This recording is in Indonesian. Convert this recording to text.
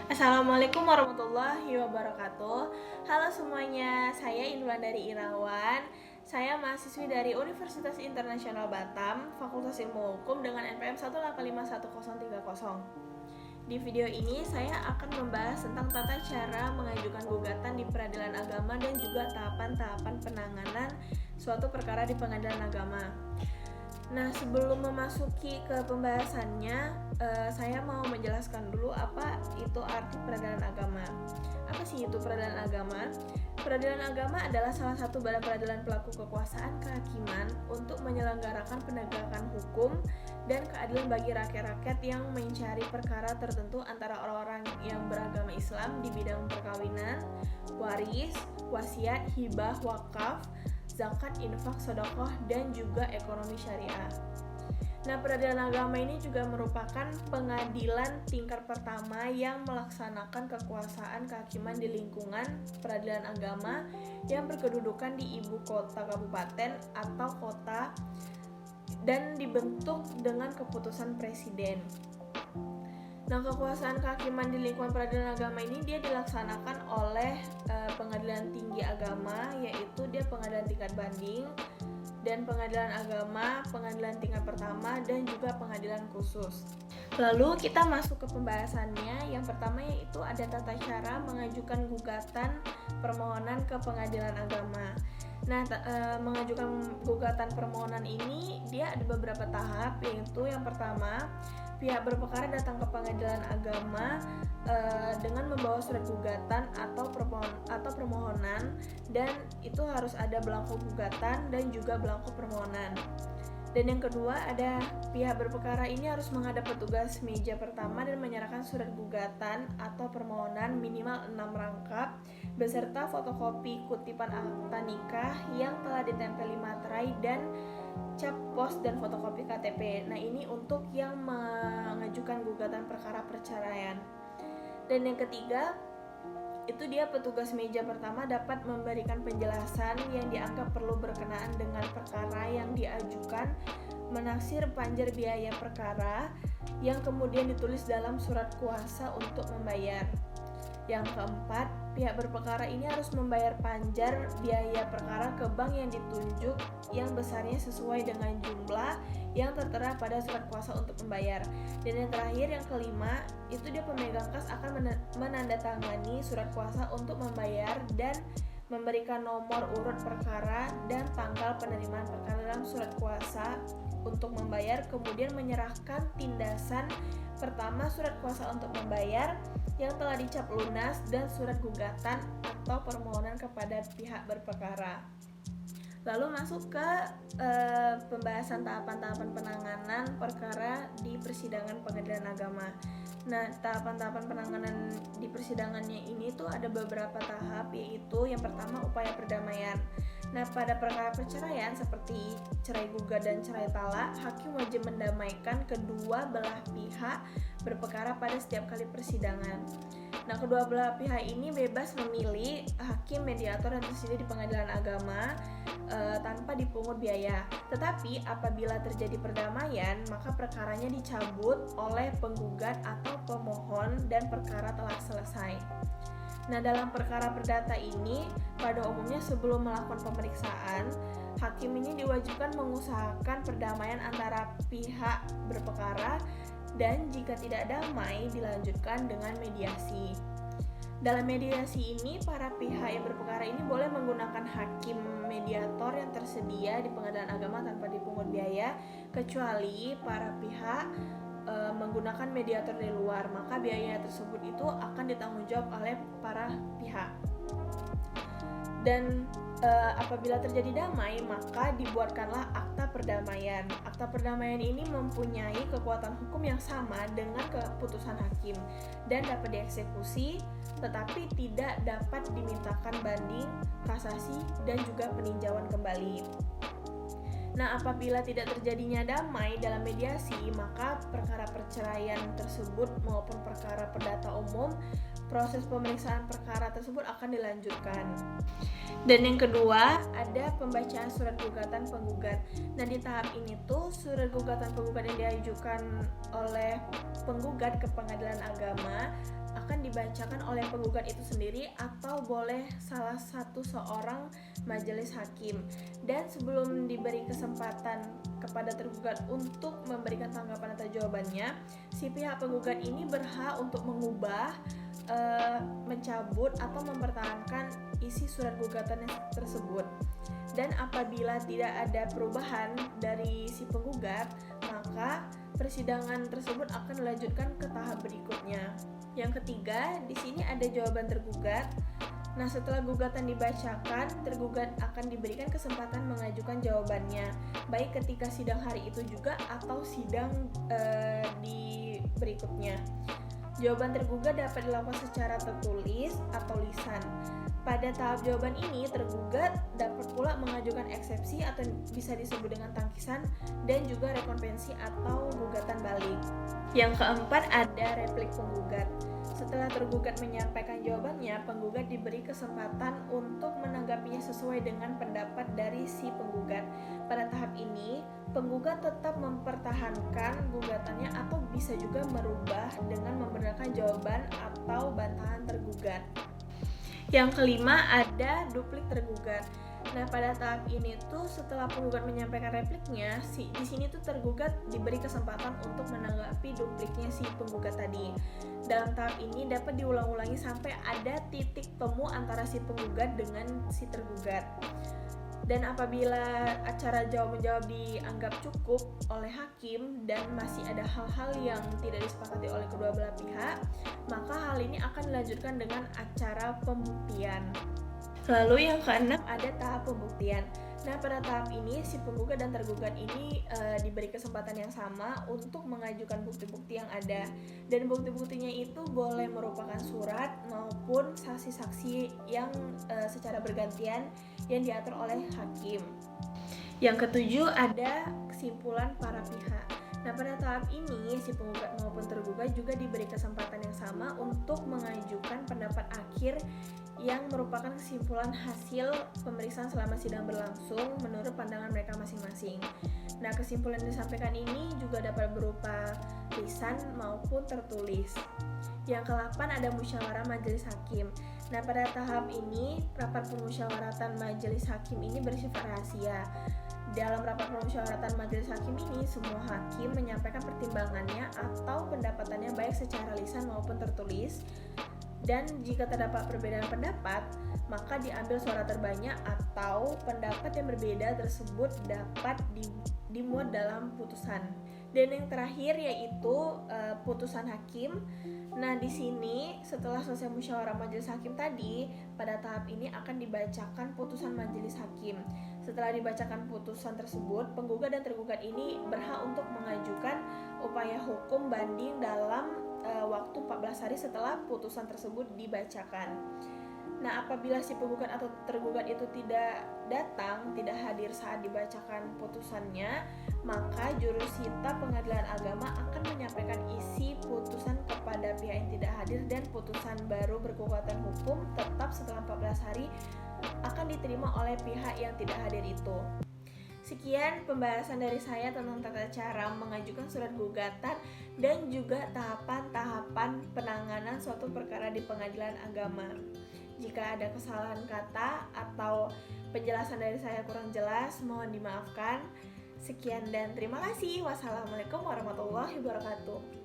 Assalamualaikum warahmatullahi wabarakatuh. Halo semuanya, saya Indwandari Irawan. Saya mahasiswi dari Universitas Internasional Batam, Fakultas Ilmu Hukum dengan NPM 1851030. Di video ini saya akan membahas tentang tata cara mengajukan gugatan di peradilan agama dan juga tahapan-tahapan penanganan suatu perkara di pengadilan agama. Nah, sebelum memasuki ke pembahasannya, saya mau menjelaskan dulu apa itu arti peradilan agama. Apa sih itu peradilan agama? Peradilan agama adalah salah satu badan peradilan pelaku kekuasaan kehakiman untuk menyelenggarakan penegakan hukum dan keadilan bagi rakyat-rakyat yang mencari perkara tertentu antara orang-orang yang beragama Islam di bidang perkawinan, waris, wasiat, hibah, wakaf, zakat, infak, sedekah, dan juga ekonomi syariah. Nah, peradilan agama ini juga merupakan pengadilan tingkat pertama yang melaksanakan kekuasaan kehakiman di lingkungan peradilan agama yang berkedudukan di ibu kota kabupaten atau kota dan dibentuk dengan keputusan presiden. Nah, kekuasaan kehakiman di lingkungan peradilan agama ini dia dilaksanakan oleh pengadilan tinggi agama, yaitu dia pengadilan tingkat banding dan pengadilan agama, pengadilan tingkat pertama, dan juga pengadilan khusus. Lalu kita masuk ke pembahasannya. Yang pertama yaitu ada tata cara mengajukan gugatan permohonan ke pengadilan agama. Nah, mengajukan gugatan permohonan ini dia ada beberapa tahap, yaitu yang pertama, pihak berperkara datang ke pengadilan agama dengan membawa surat gugatan atau permohonan, dan itu harus ada belangko gugatan dan juga belangko permohonan. Dan yang kedua, ada pihak berperkara ini harus menghadap petugas meja pertama dan menyerahkan surat gugatan atau permohonan minimal 6 rangkap beserta fotokopi kutipan akta nikah yang telah ditempeli materai dan cap pos dan fotokopi KTP. Nah, ini untuk yang mengajukan gugatan perkara perceraian. Dan yang ketiga, itu dia petugas meja pertama dapat memberikan penjelasan yang dianggap perlu berkenaan dengan perkara yang diajukan, menaksir panjar biaya perkara yang kemudian ditulis dalam surat kuasa untuk membayar. Yang keempat, pihak berperkara ini harus membayar panjar biaya perkara ke bank yang ditunjuk yang besarnya sesuai dengan jumlah yang tertera pada surat kuasa untuk membayar. Dan yang terakhir, yang kelima, itu dia pemegang kas akan menandatangani surat kuasa untuk membayar dan memberikan nomor urut perkara dan tanggal penerimaan perkara dalam surat kuasa untuk membayar, kemudian menyerahkan tindasan pertama surat kuasa untuk membayar yang telah dicap lunas dan surat gugatan atau permohonan kepada pihak berperkara. Lalu masuk ke pembahasan tahapan-tahapan penanganan perkara di persidangan pengadilan agama. Nah, tahapan-tahapan penanganan di persidangannya ini tuh ada beberapa tahap, yaitu yang pertama upaya perdamaian. Nah, pada perkara perceraian seperti cerai gugat dan cerai talak, hakim wajib mendamaikan kedua belah pihak berperkara pada setiap kali persidangan. Nah, kedua belah pihak ini bebas memilih hakim mediator yang tersedia di pengadilan agama tanpa dipungut biaya. Tetapi apabila terjadi perdamaian, maka perkaranya dicabut oleh penggugat atau pemohon dan perkara telah selesai. Nah, dalam perkara perdata ini, pada umumnya sebelum melakukan pemeriksaan, hakim ini diwajibkan mengusahakan perdamaian antara pihak berperkara dan jika tidak damai dilanjutkan dengan mediasi. Dalam mediasi ini, para pihak yang berperkara ini boleh menggunakan hakim mediator yang tersedia di pengadilan agama tanpa dipungut biaya, kecuali para pihak menggunakan mediator dari luar, maka biaya tersebut itu akan ditanggung jawab oleh para pihak. Dan apabila terjadi damai, maka dibuatkanlah akta perdamaian. Akta perdamaian ini mempunyai kekuatan hukum yang sama dengan keputusan hakim dan dapat dieksekusi, tetapi tidak dapat dimintakan banding, kasasi, dan juga peninjauan kembali. Nah, apabila tidak terjadinya damai dalam mediasi, maka perkara perceraian tersebut maupun perkara perdata umum, proses pemeriksaan perkara tersebut akan dilanjutkan. Dan yang kedua, ada pembacaan surat gugatan penggugat. Nah, di tahap ini tuh surat gugatan penggugat yang diajukan oleh penggugat ke pengadilan agama akan dibacakan oleh penggugat itu sendiri atau boleh salah satu seorang majelis hakim. Dan sebelum diberi kesempatan kepada tergugat untuk memberikan tanggapan atau jawabannya, si pihak penggugat ini berhak untuk mengubah, mencabut atau mempertahankan isi surat gugatan tersebut. Dan apabila tidak ada perubahan dari si penggugat, maka persidangan tersebut akan dilanjutkan ke tahap berikutnya. Yang ketiga, di sini ada jawaban tergugat. Nah, setelah gugatan dibacakan, tergugat akan diberikan kesempatan mengajukan jawabannya, baik ketika sidang hari itu juga atau sidang di berikutnya. Jawaban tergugat dapat dilakukan secara tertulis atau lisan. Pada tahap jawaban ini, tergugat dapat pula mengajukan eksepsi atau bisa disebut dengan tangkisan dan juga rekonvensi atau gugatan balik. Yang keempat ada replik penggugat. Setelah tergugat menyampaikan jawabannya, penggugat diberi kesempatan untuk menanggapinya sesuai dengan pendapat dari si penggugat. Pada tahap ini, penggugat tetap mempertahankan gugatannya atau bisa juga merubah dengan membenarkan jawaban atau bantahan tergugat. Yang kelima ada duplik tergugat. Nah, pada tahap ini tuh setelah penggugat menyampaikan repliknya, di sini tuh tergugat diberi kesempatan untuk menanggapi dupliknya si penggugat tadi. Dalam tahap ini dapat diulang-ulangi sampai ada titik temu antara si penggugat dengan si tergugat. Dan apabila acara jawab-menjawab dianggap cukup oleh hakim dan masih ada hal-hal yang tidak disepakati oleh kedua belah pihak, maka hal ini akan dilanjutkan dengan acara pembuktian. Lalu yang keenam ada tahap pembuktian. Nah, pada tahap ini si penggugat dan tergugat ini diberi kesempatan yang sama untuk mengajukan bukti-bukti yang ada. Dan bukti-buktinya itu boleh merupakan surat maupun saksi-saksi yang secara bergantian yang diatur oleh hakim. Yang ketujuh ada kesimpulan para pihak. Nah, pada tahap ini si penggugat maupun tergugat juga diberi kesempatan yang sama untuk mengajukan pendapat akhir yang merupakan kesimpulan hasil pemeriksaan selama sidang berlangsung menurut pandangan mereka masing-masing. Nah, kesimpulan yang disampaikan ini juga dapat berupa lisan maupun tertulis. Yang ke-8 ada musyawarah majelis hakim. Nah, pada tahap ini rapat permusyawaratan majelis hakim ini bersifat rahasia. Dalam rapat permusyawaratan majelis hakim ini, semua hakim menyampaikan pertimbangannya atau pendapatannya baik secara lisan maupun tertulis. Dan jika terdapat perbedaan pendapat, maka diambil suara terbanyak atau pendapat yang berbeda tersebut dapat dimuat dalam putusan. Dan yang terakhir yaitu putusan hakim. Nah, di sini setelah selesai musyawarah majelis hakim tadi, pada tahap ini akan dibacakan putusan majelis hakim. Setelah dibacakan putusan tersebut, penggugat dan tergugat ini berhak untuk mengajukan upaya hukum banding dalam waktu 14 hari setelah putusan tersebut dibacakan. Nah, apabila si penggugat atau tergugat itu tidak datang, tidak hadir saat dibacakan putusannya, maka jurusita pengadilan agama akan menyampaikan isi putusan kepada pihak yang tidak hadir dan putusan baru berkekuatan hukum tetap setelah 14 hari akan diterima oleh pihak yang tidak hadir itu. Sekian pembahasan dari saya tentang tata cara mengajukan surat gugatan dan juga tahapan-tahapan penanganan suatu perkara di pengadilan agama. Jika ada kesalahan kata atau penjelasan dari saya kurang jelas, mohon dimaafkan. Sekian dan terima kasih. Wassalamualaikum warahmatullahi wabarakatuh.